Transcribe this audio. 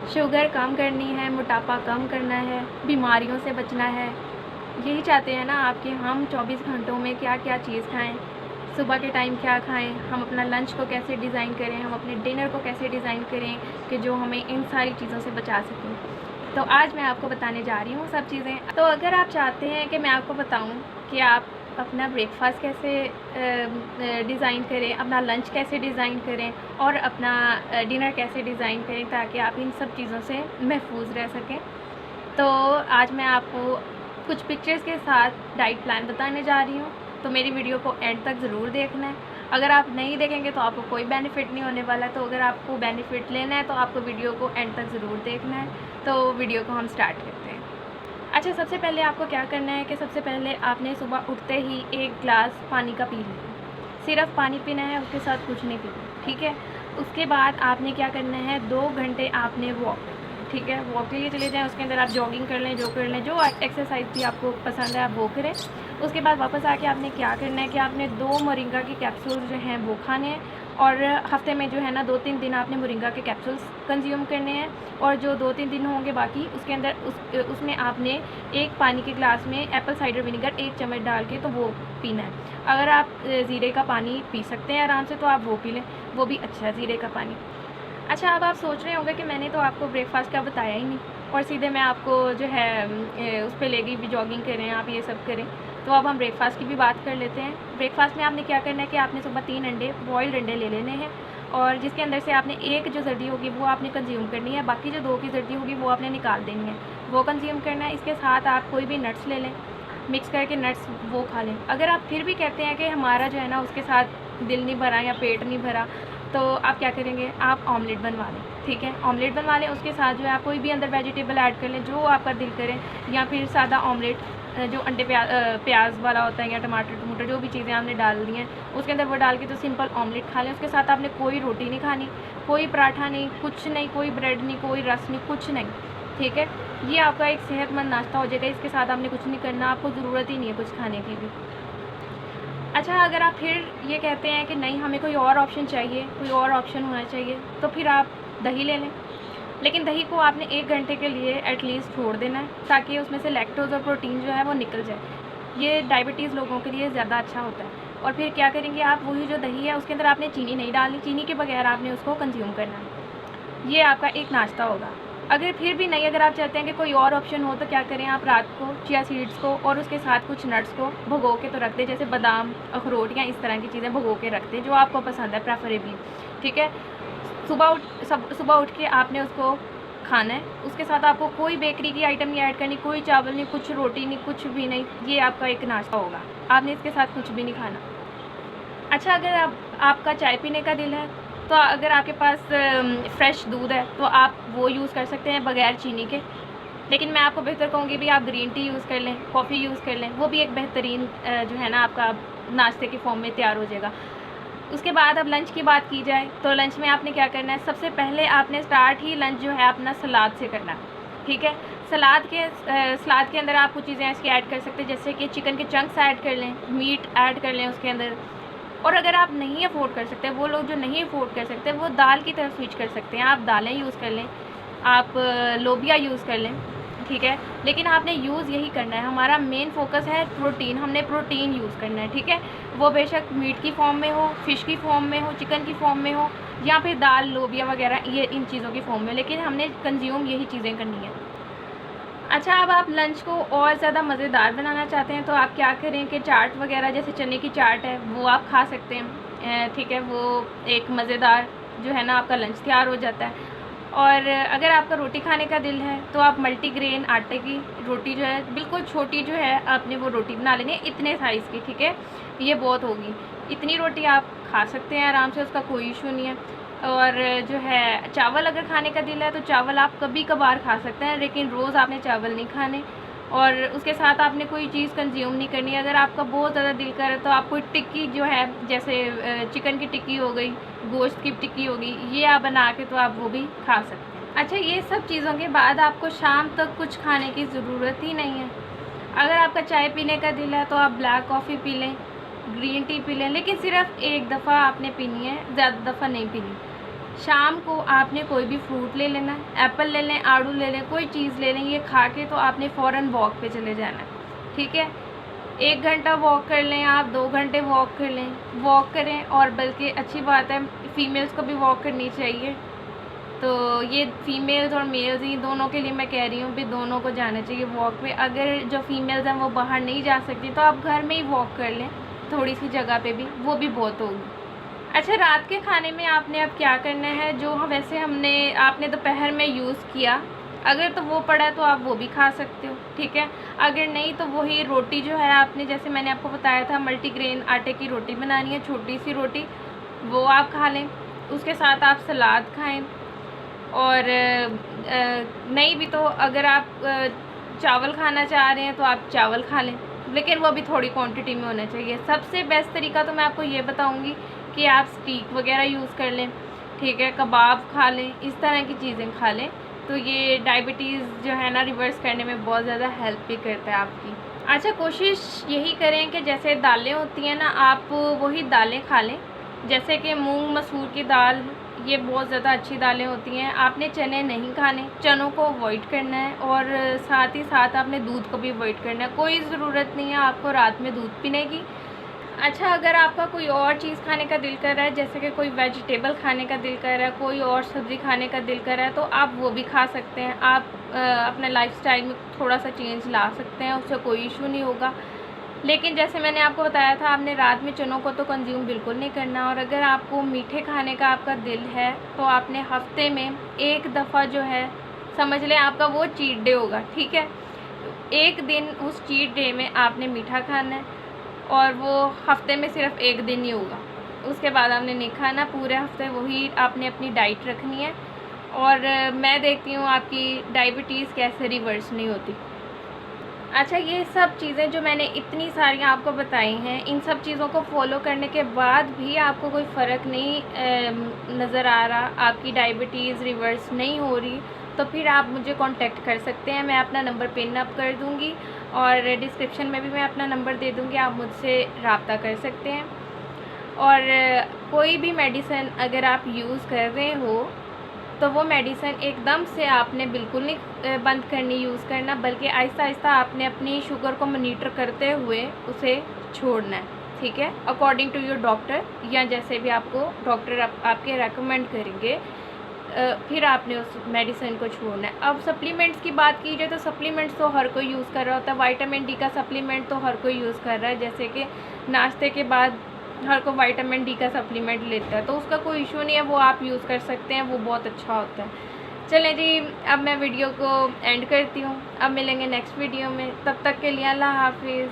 Sugar कम करनी है, मोटापा कम करना है, बीमारियों से बचना है, यही चाहते हैं ना आप कि हम 24 घंटों में क्या क्या चीज़ खाएं, सुबह के टाइम क्या खाएं, हम अपना लंच को कैसे डिज़ाइन करें, हम अपने डिनर को कैसे डिज़ाइन करें कि जो हमें इन सारी चीज़ों से बचा सकें। तो आज मैं आपको बताने जा रही हूँ सब चीज़ें। तो अगर आप चाहते हैं कि मैं आपको बताऊँ कि आप अपना ब्रेकफास्ट कैसे डिज़ाइन करें, अपना लंच कैसे डिज़ाइन करें और अपना डिनर कैसे डिज़ाइन करें ताकि आप इन सब चीज़ों से महफूज रह सकें, तो आज मैं आपको कुछ पिक्चर्स के साथ डाइट प्लान बताने जा रही हूँ। तो मेरी वीडियो को एंड तक ज़रूर देखना है। अगर आप नहीं देखेंगे तो आपको कोई बेनिफिट नहीं होने वाला। तो अगर आपको बेनिफिट लेना है तो आपको वीडियो को एंड तक ज़रूर देखना है। तो वीडियो को हम स्टार्ट करते हैं। अच्छा, सबसे पहले आपको क्या करना है कि सबसे पहले आपने सुबह उठते ही 1 गिलास पानी का पी लेना। सिर्फ पानी पीना है, उसके साथ कुछ नहीं पीना, ठीक है। उसके बाद आपने क्या करना है, 2 घंटे आपने वॉक, ठीक है, वॉक के लिए चले जाएँ। उसके अंदर आप जॉगिंग कर लें, जो कर लें, जो एक्सरसाइज भी आपको पसंद है आप वो करें। उसके बाद वापस आके आपने क्या करना है कि आपने 2 मोरिंगा के कैप्सूल्स जो हैं वो खाने हैं और हफ्ते में जो है ना 2-3 दिन आपने मोरिंगा के कैप्सूल्स कंज्यूम करने हैं। और जो 2-3 दिन होंगे बाकी उसके अंदर उसमें आपने 1 पानी के गिलास में एप्पल साइडर विनेगर 1 चम्मच डाल के तो वो पीना है। अगर आप ज़ीरे का पानी पी सकते हैं आराम से तो आप वो पी लें, वो भी अच्छा है ज़ीरे का पानी। अच्छा, अब आप सोच रहे होंगे कि मैंने तो आपको ब्रेकफास्ट का बताया ही नहीं और सीधे मैं आपको जो है उस पर ले गई भी जॉगिंग करें, आप ये सब करें। तो अब हम ब्रेकफास्ट की भी बात कर लेते हैं। ब्रेकफास्ट में आपने क्या करना है कि आपने सुबह 3 अंडे, बॉइल्ड अंडे ले लेने हैं और जिसके अंदर से आपने एक जो जर्दी होगी वो आपने कंज्यूम करनी है, बाकी जो 2 की जर्दी होगी वो आपने निकाल देनी है, वो कंज्यूम करना है। इसके साथ आप कोई भी नट्स ले लें, मिक्स करके नट्स वो खा लें। अगर आप फिर भी कहते हैं कि हमारा जो है ना उसके साथ दिल नहीं भरा या पेट नहीं भरा, तो आप क्या करेंगे, आप ऑमलेट बनवा लें, ठीक है। ऑमलेट बनवा लें, उसके साथ जो है आप कोई भी अंदर वेजिटेबल ऐड कर लें जो आपका दिल करे, या फिर सादा ऑमलेट जो अंडे प्याज वाला होता है या टमाटर जो भी चीज़ें आपने डाल दी हैं उसके अंदर वो डाल के तो सिंपल ऑमलेट खा लें। उसके साथ आपने कोई रोटी नहीं खानी, कोई पराठा नहीं, कुछ नहीं, कोई ब्रेड नहीं, कोई रस नहीं, कुछ नहीं, ठीक है। ये आपका एक सेहतमंद नाश्ता हो जाएगा। इसके साथ आपने कुछ नहीं करना, आपको ज़रूरत ही नहीं है कुछ खाने की भी। अच्छा, अगर आप फिर ये कहते हैं कि नहीं हमें कोई और ऑप्शन चाहिए, कोई और ऑप्शन होना चाहिए, तो फिर आप दही ले लें। लेकिन दही को आपने 1 घंटे के लिए एटलीस्ट छोड़ देना है ताकि उसमें से लैक्टोज और प्रोटीन जो है वो निकल जाए। ये डायबिटीज़ लोगों के लिए ज़्यादा अच्छा होता है। और फिर क्या करेंगे आप, वही जो दही है उसके अंदर आपने चीनी नहीं डालनी, चीनी के बगैर आपने उसको कंज्यूम करना है। ये आपका एक नाश्ता होगा। अगर फिर भी नहीं, अगर आप चाहते हैं कि कोई और ऑप्शन हो तो क्या करें, आप रात को चिया सीड्स को और उसके साथ कुछ नट्स को भिगो के तो रख दें, जैसे बादाम, अखरोट या इस तरह की चीज़ें भिगो के रख दें जो आपको पसंद है प्रेफरेबली, ठीक है। सुबह उठ के आपने उसको खाना है। उसके साथ आपको कोई बेकरी की आइटम नहीं ऐड करनी, कोई चावल नहीं, कुछ रोटी नहीं, कुछ भी नहीं। ये आपका एक नाश्ता होगा, आपने इसके साथ कुछ भी नहीं खाना। अच्छा, अगर आपका चाय पीने का दिल है तो अगर आपके पास फ्रेश दूध है तो आप वो यूज़ कर सकते हैं बग़ैर चीनी के। लेकिन मैं आपको बेहतर कहूँगी भी आप ग्रीन टी यूज़ कर लें, कॉफ़ी यूज़ कर लें, वो भी एक बेहतरीन जो है ना आपका नाश्ते के फॉर्म में तैयार हो जाएगा। उसके बाद अब लंच की बात की जाए तो लंच में आपने क्या करना है, सबसे पहले आपने स्टार्ट ही लंच जो है अपना सलाद से करना है, ठीक है। सलाद के अंदर आप कुछ चीज़ें ऐसी ऐड कर सकते हैं जैसे कि चिकन के चंक्स ऐड कर लें, मीट ऐड कर लें उसके अंदर। और अगर आप नहीं अफोर्ड कर सकते, वो लोग जो नहीं अफोर्ड कर सकते वो दाल की तरफ स्विच कर सकते हैं, आप दालें यूज़ कर लें, आप लोबिया यूज़ कर लें, ठीक है। लेकिन आपने यूज़ यही करना है, हमारा मेन फोकस है प्रोटीन, हमने प्रोटीन यूज़ करना है, ठीक है। वो बेशक मीट की फॉर्म में हो, फ़िश की फॉर्म में हो, चिकन की फॉर्म में हो या फिर दाल, लोबिया वगैरह, ये इन चीज़ों की फॉर्म में, लेकिन हमने कंज्यूम यही चीज़ें करनी है। अच्छा, अब आप लंच को और ज़्यादा मज़ेदार बनाना चाहते हैं तो आप क्या करें कि चाट वगैरह, जैसे चने की चाट है वो आप खा सकते हैं, ठीक है। वो एक मज़ेदार जो है ना आपका लंच तैयार हो जाता है। और अगर आपका रोटी खाने का दिल है तो आप मल्टीग्रेन आटे की रोटी जो है बिल्कुल छोटी जो है आपने वो रोटी बना लेनी है, इतने साइज़ की, ठीक है। ये बहुत होगी, इतनी रोटी आप खा सकते हैं आराम से, उसका कोई इशू नहीं है। और जो है चावल अगर खाने का दिल है तो चावल आप कभी कभार खा सकते हैं, लेकिन रोज़ आपने चावल नहीं खाने। और उसके साथ आपने कोई चीज़ कंज्यूम नहीं करनी। अगर आपका बहुत ज़्यादा दिल करे तो आप कोई टिक्की जो है, जैसे चिकन की टिक्की हो गई, गोश्त की टिक्की हो गई, ये आप बना के तो आप वो भी खा सकते हैं। अच्छा, ये सब चीज़ों के बाद आपको शाम तक कुछ खाने की ज़रूरत ही नहीं है। अगर आपका चाय पीने का दिल है तो आप ब्लैक कॉफ़ी पी लें, ग्रीन टी पी लें, लेकिन सिर्फ एक दफ़ा आपने पीनी है, ज़्यादा दफ़ा नहीं पीनी। शाम को आपने कोई भी फ्रूट ले लेना है, एप्पल ले लें, आड़ू ले लें, कोई चीज़ ले लें, ये खा के तो आपने फ़ौरन वॉक पे चले जाना है, ठीक है। 1 घंटा वॉक कर लें आप, 2 घंटे वॉक कर लें, वॉक करें। और बल्कि अच्छी बात है, फ़ीमेल्स को भी वॉक करनी चाहिए। तो ये फ़ीमेल्स और मेल्स ही दोनों के लिए मैं कह रही हूँ भी दोनों को जाना चाहिए वॉक पे। अगर जो फ़ीमेल्स हैं वो बाहर नहीं जा सकती तो आप घर में ही वॉक कर लें, थोड़ी सी जगह पे भी, वो भी बहुत होगी। अच्छा, रात के खाने में आपने अब क्या करना है, जो वैसे आपने दोपहर में यूज़ किया, अगर तो वो पड़ा है तो आप वो भी खा सकते हो, ठीक है। अगर नहीं तो वही रोटी जो है, आपने जैसे मैंने आपको बताया था मल्टीग्रेन आटे की रोटी बनानी है, छोटी सी रोटी, वो आप खा लें। उसके साथ आप सलाद खाएं। और नहीं भी तो अगर आप चावल खाना चाह रहे हैं तो आप चावल खा लें, लेकिन वो भी थोड़ी क्वांटिटी में होना चाहिए। सबसे बेस्ट तरीका तो मैं आपको ये बताऊंगी कि आप स्टीक वगैरह यूज़ कर लें, ठीक है, कबाब खा लें, इस तरह की चीज़ें खा लें। तो ये डायबिटीज़ जो है ना रिवर्स करने में बहुत ज़्यादा हेल्प भी करता है आपकी। अच्छा, कोशिश यही करें कि जैसे दालें होती हैं ना, आप वही दालें खा लें, जैसे कि मूंग मसूर की दाल, ये बहुत ज़्यादा अच्छी दालें होती हैं। आपने चने नहीं खाने, चनों को अवॉइड करना है। और साथ ही साथ आपने दूध को भी अवॉइड करना है। कोई ज़रूरत नहीं है आपको रात में दूध पीने की। अच्छा, अगर आपका कोई और चीज़ खाने का दिल कर रहा है, जैसे कि कोई वेजिटेबल खाने का दिल कर रहा है, कोई और सब्ज़ी खाने का दिल कर रहा है, तो आप वो भी खा सकते हैं। आप अपने लाइफस्टाइल में थोड़ा सा चेंज ला सकते हैं, उससे कोई इशू नहीं होगा। लेकिन जैसे मैंने आपको बताया था, आपने रात में चनों को तो कंज्यूम बिल्कुल नहीं करना। और अगर आपको मीठे खाने का आपका दिल है तो आपने हफ्ते में एक दफ़ा जो है, समझ लें आपका वो चीट डे होगा, ठीक है। एक दिन उस चीट डे में आपने मीठा खाना है, और वो हफ्ते में सिर्फ एक दिन ही होगा, उसके बाद आपने नहीं खाना। पूरे हफ्ते वही आपने अपनी डाइट रखनी है। और मैं देखती हूँ आपकी डायबिटीज़ कैसे रिवर्स नहीं होती। अच्छा, ये सब चीज़ें जो मैंने इतनी सारी आपको बताई हैं, इन सब चीज़ों को फॉलो करने के बाद भी आपको कोई फ़र्क नहीं नज़र आ रहा, आपकी डायबिटीज़ रिवर्स नहीं हो रही, तो फिर आप मुझे कांटेक्ट कर सकते हैं। मैं अपना नंबर पिन अप कर दूँगी और डिस्क्रिप्शन में भी मैं अपना नंबर दे दूँगी, आप मुझसे रब्ता कर सकते हैं। और कोई भी मेडिसिन अगर आप यूज़ कर रहे हो तो वो मेडिसिन एकदम से आपने बिल्कुल नहीं बंद करनी, यूज़ करना, बल्कि आहिस्ता आहिस्ता आपने अपनी शुगर को मॉनिटर करते हुए उसे छोड़ना है, ठीक है, अकॉर्डिंग टू योर डॉक्टर, या जैसे भी आपको डॉक्टर आपके रेकमेंड करेंगे, फिर आपने उस मेडिसिन को छोड़ना है। अब सप्लीमेंट्स की बात की जाए तो सप्लीमेंट्स तो हर कोई यूज़ कर रहा होता है। विटामिन डी का सप्लीमेंट तो हर कोई यूज़ कर रहा है, जैसे कि नाश्ते के बाद हर कोई विटामिन डी का सप्लीमेंट लेता है, तो उसका कोई इशू नहीं है, वो आप यूज़ कर सकते हैं, वो बहुत अच्छा होता है। चलें जी, अब मैं वीडियो को एंड करती हूँ। अब मिलेंगे नेक्स्ट वीडियो में, तब तक के लिए अल्लाह हाफिज़।